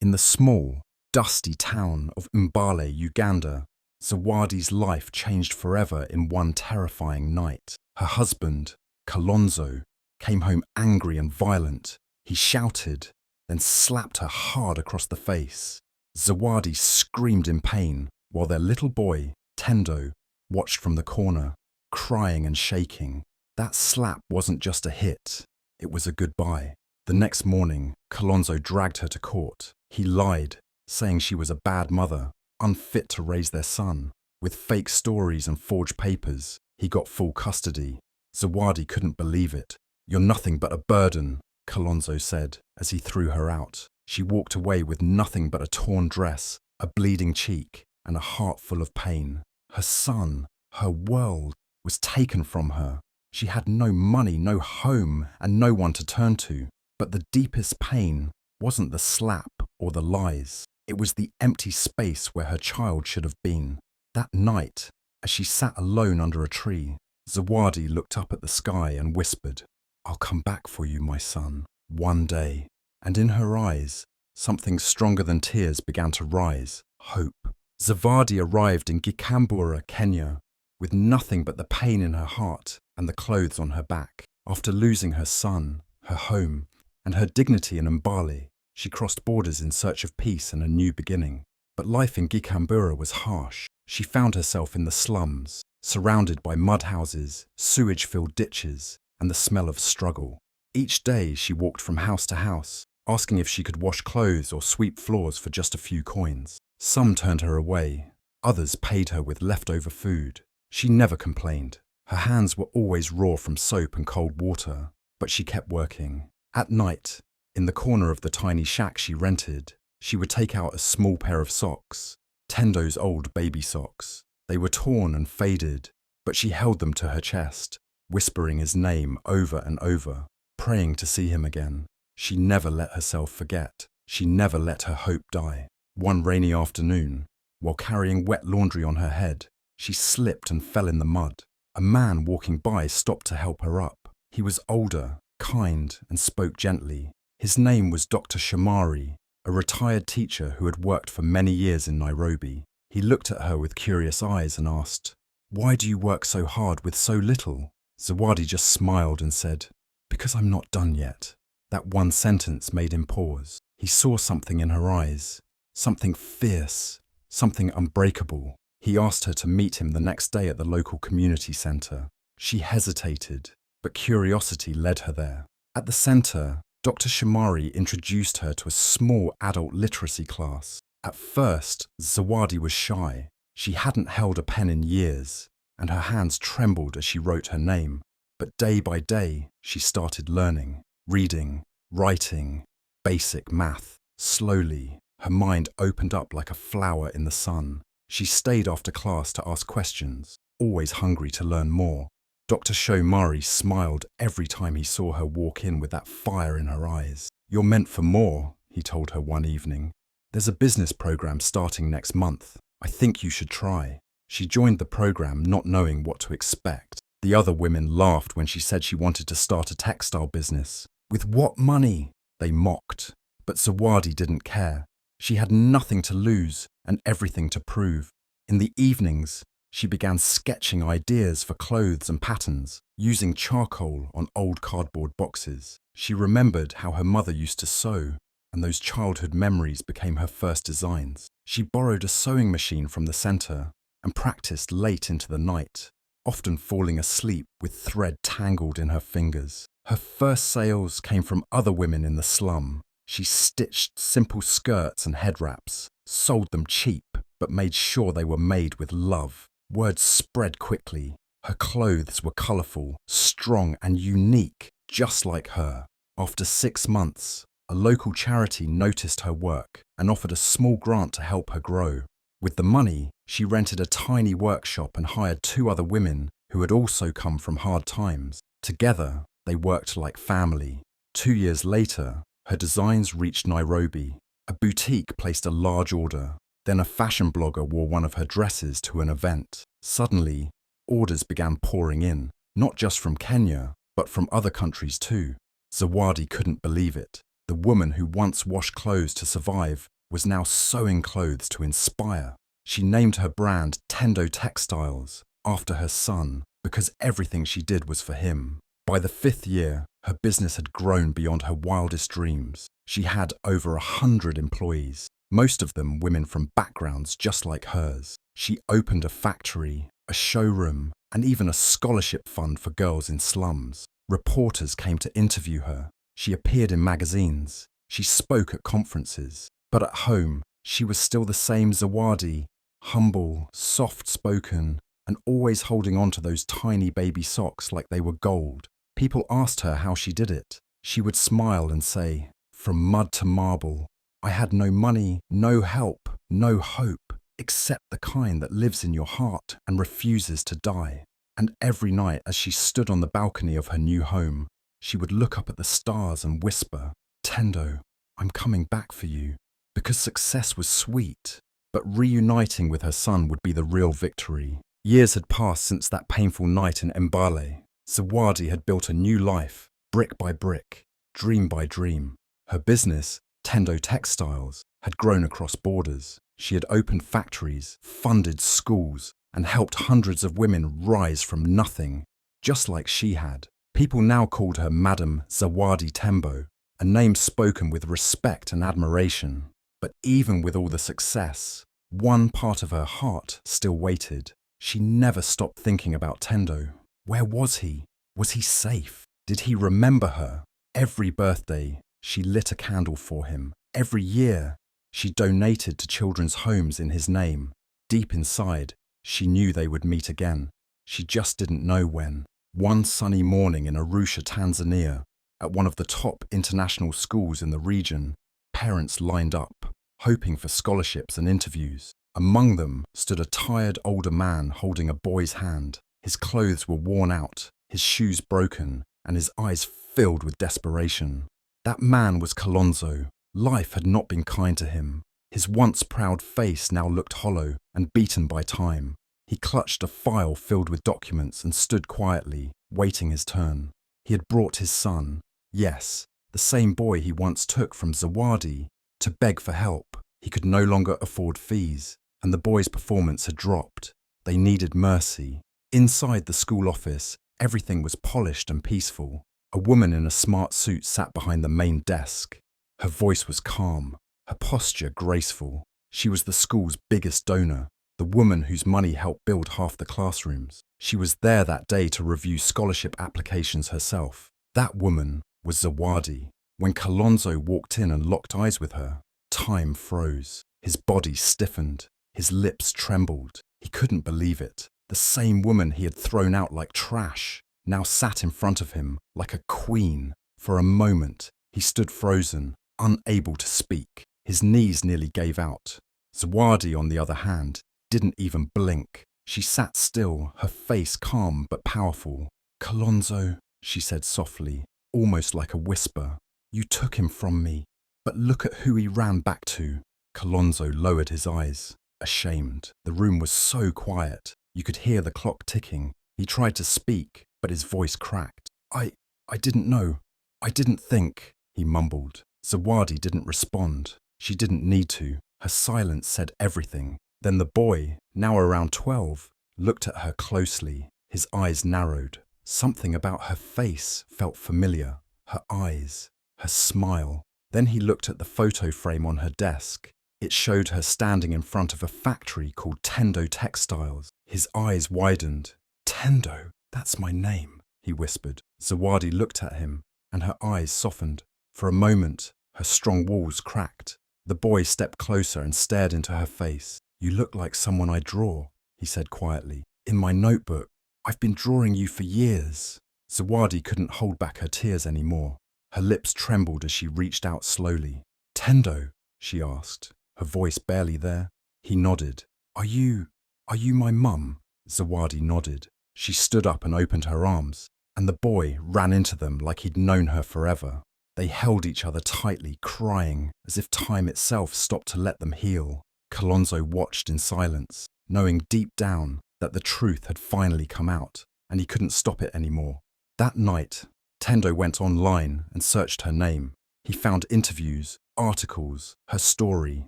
In the small, dusty town of Mbale, Uganda, Zawadi's life changed forever in one terrifying night. Her husband, Kalonzo, came home angry and violent. He shouted, then slapped her hard across the face. Zawadi screamed in pain, while their little boy, Tendo, watched from the corner, crying and shaking. That slap wasn't just a hit, it was a goodbye. The next morning, Kalonzo dragged her to court. He lied, saying she was a bad mother, unfit to raise their son. With fake stories and forged papers, he got full custody. Zawadi couldn't believe it. "You're nothing but a burden," Kalonzo said as he threw her out. She walked away with nothing but a torn dress, a bleeding cheek, and a heart full of pain. Her son, her world, was taken from her. She had no money, no home, and no one to turn to. But the deepest pain wasn't the slap or the lies. It was the empty space where her child should have been. That night, as she sat alone under a tree, Zawadi looked up at the sky and whispered, "I'll come back for you, my son, one day." And in her eyes, something stronger than tears began to rise, hope. Zawadi arrived in Gikambura, Kenya, with nothing but the pain in her heart and the clothes on her back. After losing her son, her home, and her dignity in Mbale, she crossed borders in search of peace and a new beginning. But life in Gikambura was harsh. She found herself in the slums, surrounded by mud houses, sewage-filled ditches, and the smell of struggle. Each day she walked from house to house, asking if she could wash clothes or sweep floors for just a few coins. Some turned her away, others paid her with leftover food. She never complained. Her hands were always raw from soap and cold water, but she kept working. At night, in the corner of the tiny shack she rented, she would take out a small pair of socks, Tendo's old baby socks. They were torn and faded, but she held them to her chest, whispering his name over and over, praying to see him again. She never let herself forget. She never let her hope die. One rainy afternoon, while carrying wet laundry on her head, she slipped and fell in the mud. A man walking by stopped to help her up. He was older, kind, and spoke gently. His name was Dr. Shamari, a retired teacher who had worked for many years in Nairobi. He looked at her with curious eyes and asked, "Why do you work so hard with so little?" Zawadi just smiled and said, "Because I'm not done yet." That one sentence made him pause. He saw something in her eyes, something fierce, something unbreakable. He asked her to meet him the next day at the local community centre. She hesitated, but curiosity led her there. At the centre, Dr. Shamari introduced her to a small adult literacy class. At first, Zawadi was shy. She hadn't held a pen in years, and her hands trembled as she wrote her name. But day by day, she started learning, reading, writing, basic math. Slowly, her mind opened up like a flower in the sun. She stayed after class to ask questions, always hungry to learn more. Dr. Shomari smiled every time he saw her walk in with that fire in her eyes. "You're meant for more," he told her one evening. "There's a business program starting next month. I think you should try." She joined the program not knowing what to expect. The other women laughed when she said she wanted to start a textile business. "With what money?" they mocked. But Zawadi didn't care. She had nothing to lose and everything to prove. In the evenings, she began sketching ideas for clothes and patterns, using charcoal on old cardboard boxes. She remembered how her mother used to sew, and those childhood memories became her first designs. She borrowed a sewing machine from the centre and practiced late into the night, often falling asleep with thread tangled in her fingers. Her first sales came from other women in the slum. She stitched simple skirts and head wraps, sold them cheap, but made sure they were made with love. Word spread quickly. Her clothes were colourful, strong and unique, just like her. After 6 months, a local charity noticed her work and offered a small grant to help her grow. With the money, she rented a tiny workshop and hired 2 other women who had also come from hard times. Together, they worked like family. 2 years later, her designs reached Nairobi. A boutique placed a large order. Then a fashion blogger wore one of her dresses to an event. Suddenly, orders began pouring in, not just from Kenya, but from other countries too. Zawadi couldn't believe it. The woman who once washed clothes to survive was now sewing clothes to inspire. She named her brand Tendo Textiles after her son because everything she did was for him. By the 5th year, her business had grown beyond her wildest dreams. She had over 100 employees, most of them women from backgrounds just like hers. She opened a factory, a showroom, and even a scholarship fund for girls in slums. Reporters came to interview her. She appeared in magazines. She spoke at conferences. But at home, she was still the same Zawadi, humble, soft-spoken, and always holding on to those tiny baby socks like they were gold. People asked her how she did it. She would smile and say, "From mud to marble, I had no money, no help, no hope, except the kind that lives in your heart and refuses to die." And every night as she stood on the balcony of her new home, she would look up at the stars and whisper, "Tendo, I'm coming back for you." Because success was sweet, but reuniting with her son would be the real victory. Years had passed since that painful night in Mbale. Zawadi had built a new life, brick by brick, dream by dream. Her business, Tendo Textiles, had grown across borders. She had opened factories, funded schools, and helped hundreds of women rise from nothing, just like she had. People now called her Madam Zawadi Tembo, a name spoken with respect and admiration. But even with all the success, one part of her heart still waited. She never stopped thinking about Tendo. Where was he? Was he safe? Did he remember her? Every birthday, she lit a candle for him. Every year, she donated to children's homes in his name. Deep inside, she knew they would meet again. She just didn't know when. One sunny morning in Arusha, Tanzania, at one of the top international schools in the region, parents lined up, hoping for scholarships and interviews. Among them stood a tired older man holding a boy's hand. His clothes were worn out, his shoes broken, and his eyes filled with desperation. That man was Kalonzo. Life had not been kind to him. His once proud face now looked hollow and beaten by time. He clutched a file filled with documents and stood quietly, waiting his turn. He had brought his son, yes, the same boy he once took from Zawadi, to beg for help. He could no longer afford fees, and the boy's performance had dropped. They needed mercy. Inside the school office, everything was polished and peaceful. A woman in a smart suit sat behind the main desk. Her voice was calm, her posture graceful. She was the school's biggest donor, the woman whose money helped build half the classrooms. She was there that day to review scholarship applications herself. That woman was Zawadi. When Kalonzo walked in and locked eyes with her, time froze. His body stiffened. His lips trembled. He couldn't believe it. The same woman he had thrown out like trash now sat in front of him like a queen. For a moment, he stood frozen, unable to speak. His knees nearly gave out. Zawadi, on the other hand, didn't even blink. She sat still, her face calm but powerful. "Kalonzo," she said softly, almost like a whisper, "you took him from me, but look at who he ran back to." Kalonzo lowered his eyes, ashamed. The room was so quiet. You could hear the clock ticking. He tried to speak, but his voice cracked. I didn't know. I didn't think," he mumbled. Zawadi didn't respond. She didn't need to. Her silence said everything. Then the boy, now around 12, looked at her closely. His eyes narrowed. Something about her face felt familiar. Her eyes, her smile. Then he looked at the photo frame on her desk. It showed her standing in front of a factory called Tendo Textiles. His eyes widened. "Tendo, that's my name," he whispered. Zawadi looked at him, and her eyes softened. For a moment, her strong walls cracked. The boy stepped closer and stared into her face. "You look like someone I draw," he said quietly. "In my notebook, I've been drawing you for years." Zawadi couldn't hold back her tears anymore. Her lips trembled as she reached out slowly. "Tendo?" she asked, her voice barely there. He nodded. Are you my mum?" Zawadi nodded. She stood up and opened her arms, and the boy ran into them like he'd known her forever. They held each other tightly, crying, as if time itself stopped to let them heal. Kalonzo watched in silence, knowing deep down that the truth had finally come out, and he couldn't stop it anymore. That night, Tendo went online and searched her name. He found interviews, articles, her story.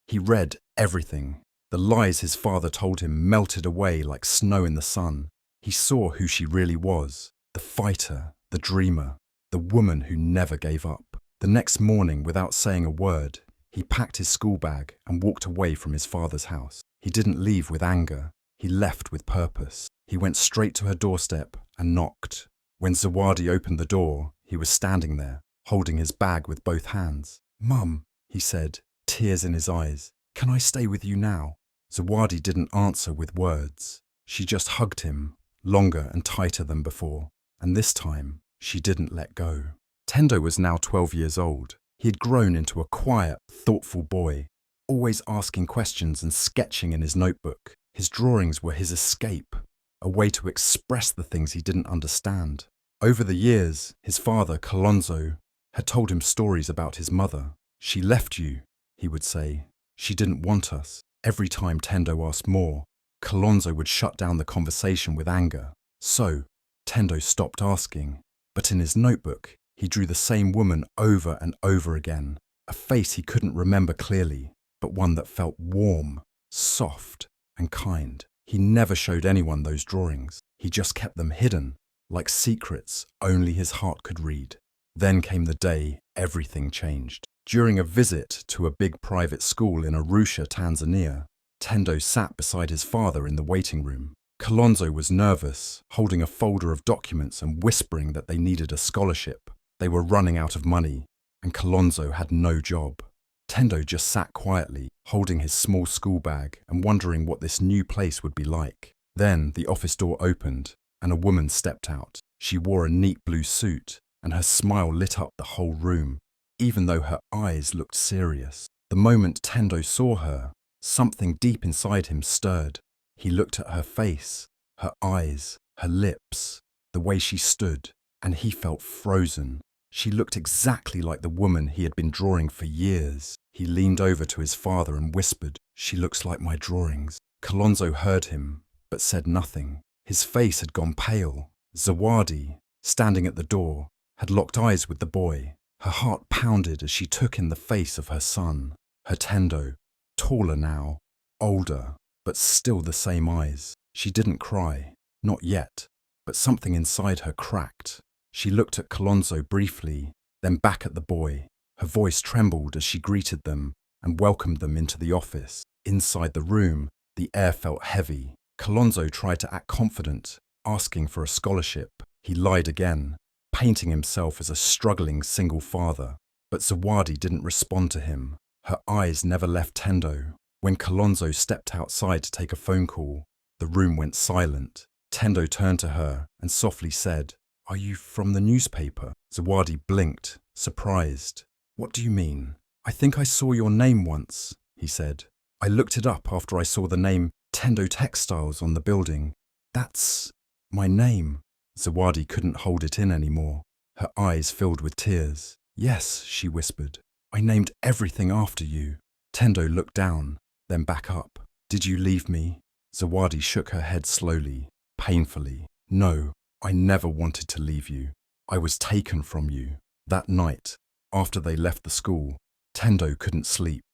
He read everything. The lies his father told him melted away like snow in the sun. He saw who she really was, the fighter, the dreamer, the woman who never gave up. The next morning, without saying a word, he packed his school bag and walked away from his father's house. He didn't leave with anger. He left with purpose. He went straight to her doorstep and knocked. When Zawadi opened the door, he was standing there, holding his bag with both hands. "Mum," he said, tears in his eyes, "can I stay with you now?" Zawadi didn't answer with words. She just hugged him, longer and tighter than before, and this time she didn't let go. Tendo was now 12 years old. He had grown into a quiet, thoughtful boy, always asking questions and sketching in his notebook. His drawings were his escape, a way to express the things he didn't understand. Over the years, his father, Kalonzo, had told him stories about his mother. "She left you," he would say. "She didn't want us." Every time Tendo asked more, Kalonzo would shut down the conversation with anger. So, Tendo stopped asking. But in his notebook, he drew the same woman over and over again, a face he couldn't remember clearly, but one that felt warm, soft, and kind. He never showed anyone those drawings. He just kept them hidden, like secrets only his heart could read. Then came the day everything changed. During a visit to a big private school in Arusha, Tanzania, Tendo sat beside his father in the waiting room. Kalonzo was nervous, holding a folder of documents and whispering that they needed a scholarship. They were running out of money, and Kalonzo had no job. Tendo just sat quietly, holding his small school bag and wondering what this new place would be like. Then the office door opened, and a woman stepped out. She wore a neat blue suit, and her smile lit up the whole room, even though her eyes looked serious. The moment Tendo saw her, something deep inside him stirred. He looked at her face, her eyes, her lips, the way she stood, and he felt frozen. She looked exactly like the woman he had been drawing for years. He leaned over to his father and whispered, "She looks like my drawings." Kalonzo heard him, but said nothing. His face had gone pale. Zawadi, standing at the door, had locked eyes with the boy. Her heart pounded as she took in the face of her son, her Tendo, taller now, older, but still the same eyes. She didn't cry, not yet, but something inside her cracked. She looked at Kalonzo briefly, then back at the boy. Her voice trembled as she greeted them and welcomed them into the office. Inside the room, the air felt heavy. Kalonzo tried to act confident, asking for a scholarship. He lied again, painting himself as a struggling single father. But Zawadi didn't respond to him. Her eyes never left Tendo. When Kalonzo stepped outside to take a phone call, the room went silent. Tendo turned to her and softly said, "Are you from the newspaper?" Zawadi blinked, surprised. "What do you mean?" "I think I saw your name once," he said. "I looked it up after I saw the name Tendo Textiles on the building. That's my name." Zawadi couldn't hold it in anymore. Her eyes filled with tears. "Yes," she whispered. "I named everything after you." Tendo looked down, then back up. "Did you leave me?" Zawadi shook her head slowly, painfully. "No, I never wanted to leave you. I was taken from you." That night, after they left the school, Tendo couldn't sleep.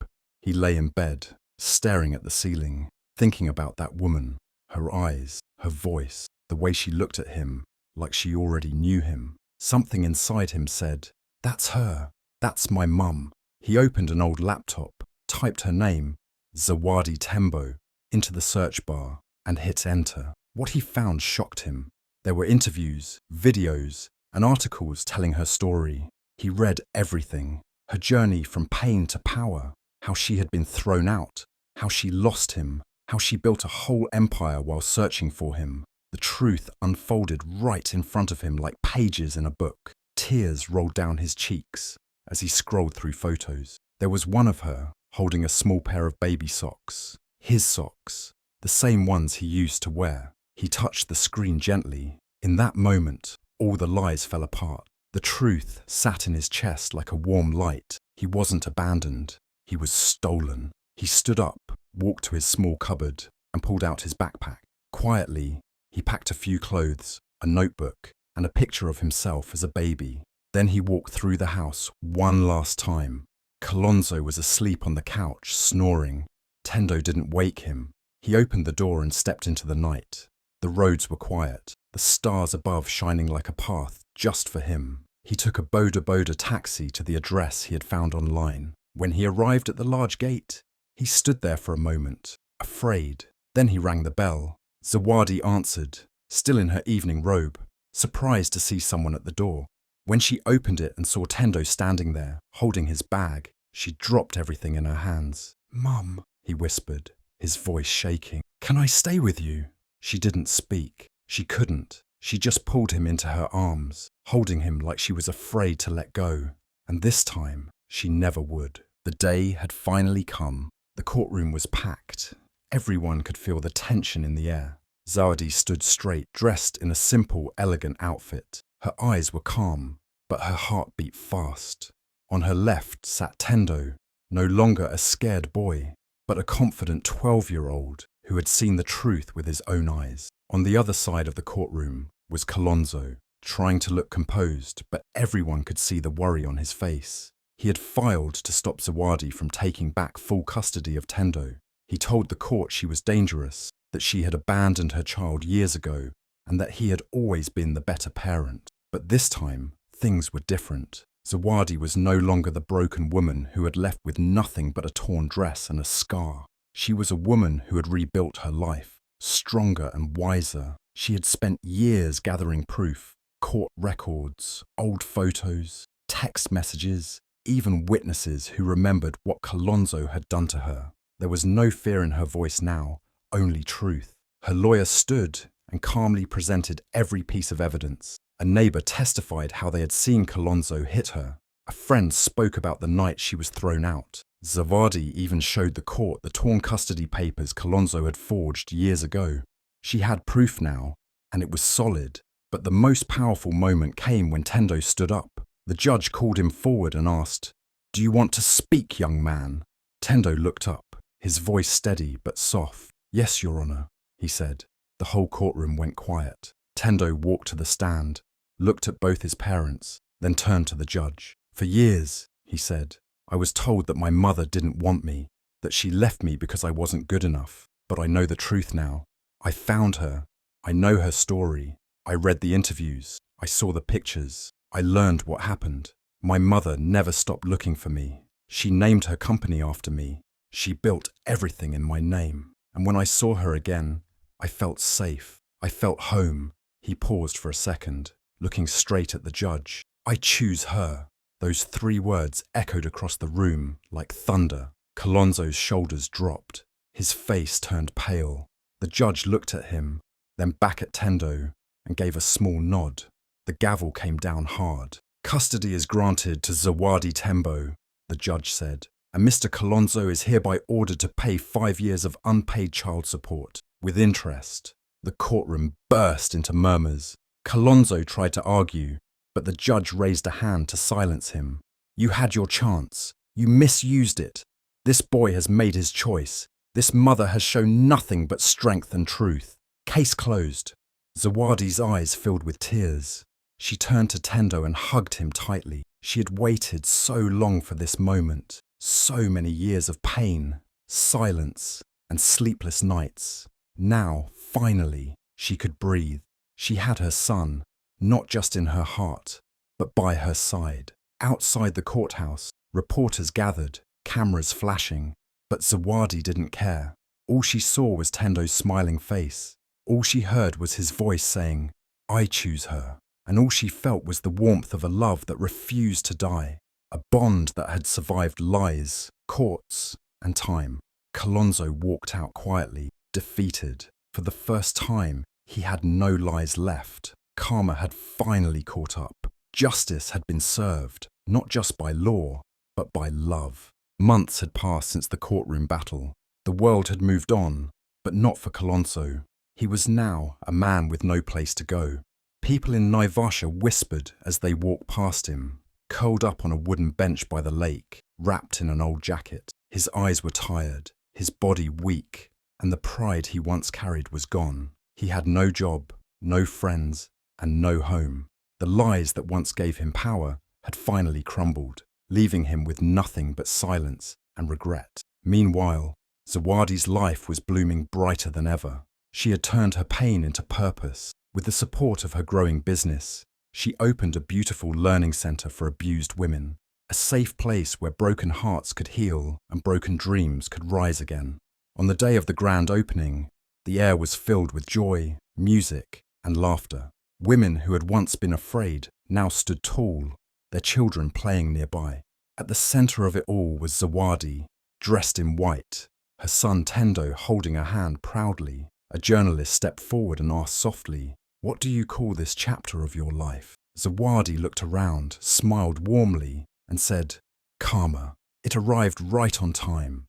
He lay in bed, staring at the ceiling, thinking about that woman, her eyes, her voice, the way she looked at him, like she already knew him. Something inside him said, "That's her. That's my mum." He opened an old laptop, typed her name, Zawadi Tembo, into the search bar and hit enter. What he found shocked him. There were interviews, videos, and articles telling her story. He read everything. Her journey from pain to power, how she had been thrown out, how she lost him, how she built a whole empire while searching for him. The truth unfolded right in front of him like pages in a book. Tears rolled down his cheeks as he scrolled through photos. There was one of her holding a small pair of baby socks. His socks, the same ones he used to wear. He touched the screen gently. In that moment, all the lies fell apart. The truth sat in his chest like a warm light. He wasn't abandoned. He was stolen. He stood up, walked to his small cupboard, and pulled out his backpack. Quietly, he packed a few clothes, a notebook, and a picture of himself as a baby. Then he walked through the house one last time, Kalonzo was asleep on the couch, snoring. Tendo didn't wake him. He opened the door and stepped into the night. The roads were quiet, the stars above shining like a path just for him. He took a Boda Boda taxi to the address he had found online. When he arrived at the large gate, he stood there for a moment, afraid. Then he rang the bell. Zawadi answered, still in her evening robe, surprised to see someone at the door. When she opened it and saw Tendo standing there, holding his bag, she dropped everything in her hands. "Mum," he whispered, his voice shaking. "Can I stay with you?" She didn't speak. She couldn't. She just pulled him into her arms, holding him like she was afraid to let go. And this time, she never would. The day had finally come. The courtroom was packed. Everyone could feel the tension in the air. Zawadi stood straight, dressed in a simple, elegant outfit. Her eyes were calm, but her heart beat fast. On her left sat Tendo, no longer a scared boy, but a confident 12-year-old who had seen the truth with his own eyes. On the other side of the courtroom was Kalonzo, trying to look composed, but everyone could see the worry on his face. He had filed to stop Zawadi from taking back full custody of Tendo. He told the court she was dangerous, that she had abandoned her child years ago, and that he had always been the better parent. But this time, things were different. Zawadi was no longer the broken woman who had left with nothing but a torn dress and a scar. She was a woman who had rebuilt her life, stronger and wiser. She had spent years gathering proof, court records, old photos, text messages, even witnesses who remembered what Kalonzo had done to her. There was no fear in her voice now, only truth. Her lawyer stood and calmly presented every piece of evidence. A neighbour testified how they had seen Kalonzo hit her. A friend spoke about the night she was thrown out. Zawadi even showed the court the torn custody papers Kalonzo had forged years ago. She had proof now, and it was solid. But the most powerful moment came when Tendo stood up. The judge called him forward and asked, "Do you want to speak, young man?" Tendo looked up, his voice steady but soft. "Yes, Your Honour," he said. The whole courtroom went quiet. Tendo walked to the stand, looked at both his parents, then turned to the judge. "For years," he said, "I was told that my mother didn't want me, that she left me because I wasn't good enough. But I know the truth now. I found her. I know her story. I read the interviews. I saw the pictures. I learned what happened. My mother never stopped looking for me. She named her company after me. She built everything in my name. And when I saw her again, I felt safe. I felt home." He paused for a second, looking straight at the judge. "I choose her." Those 3 words echoed across the room like thunder. Kalonzo's shoulders dropped. His face turned pale. The judge looked at him, then back at Tendo, and gave a small nod. The gavel came down hard. "Custody is granted to Zawadi Tembo," the judge said, "and Mr. Kalonzo is hereby ordered to pay 5 years of unpaid child support, with interest." The courtroom burst into murmurs. Kalonzo tried to argue, but the judge raised a hand to silence him. "You had your chance. You misused it. This boy has made his choice. This mother has shown nothing but strength and truth. Case closed." Zawadi's eyes filled with tears. She turned to Tendo and hugged him tightly. She had waited so long for this moment. So many years of pain, silence, and sleepless nights. Now, finally, she could breathe. She had her son, not just in her heart, but by her side. Outside the courthouse, reporters gathered, cameras flashing, but Zawadi didn't care. All she saw was Tendo's smiling face. All she heard was his voice saying, "I choose her." And all she felt was the warmth of a love that refused to die, a bond that had survived lies, courts, and time. Kalonzo walked out quietly, defeated. For the first time, he had no lies left. Karma had finally caught up. Justice had been served, not just by law, but by love. Months had passed since the courtroom battle. The world had moved on, but not for Kalonzo. He was now a man with no place to go. People in Naivasha whispered as they walked past him, curled up on a wooden bench by the lake, wrapped in an old jacket. His eyes were tired, his body weak, and the pride he once carried was gone. He had no job, no friends, and no home. The lies that once gave him power had finally crumbled, leaving him with nothing but silence and regret. Meanwhile, Zawadi's life was blooming brighter than ever. She had turned her pain into purpose. With the support of her growing business, she opened a beautiful learning center for abused women, a safe place where broken hearts could heal and broken dreams could rise again. On the day of the grand opening, the air was filled with joy, music, and laughter. Women who had once been afraid now stood tall, their children playing nearby. At the center of it all was Zawadi, dressed in white, her son Tendo holding her hand proudly. A journalist stepped forward and asked softly, "What do you call this chapter of your life?" Zawadi looked around, smiled warmly, and said, "Karma." It arrived right on time.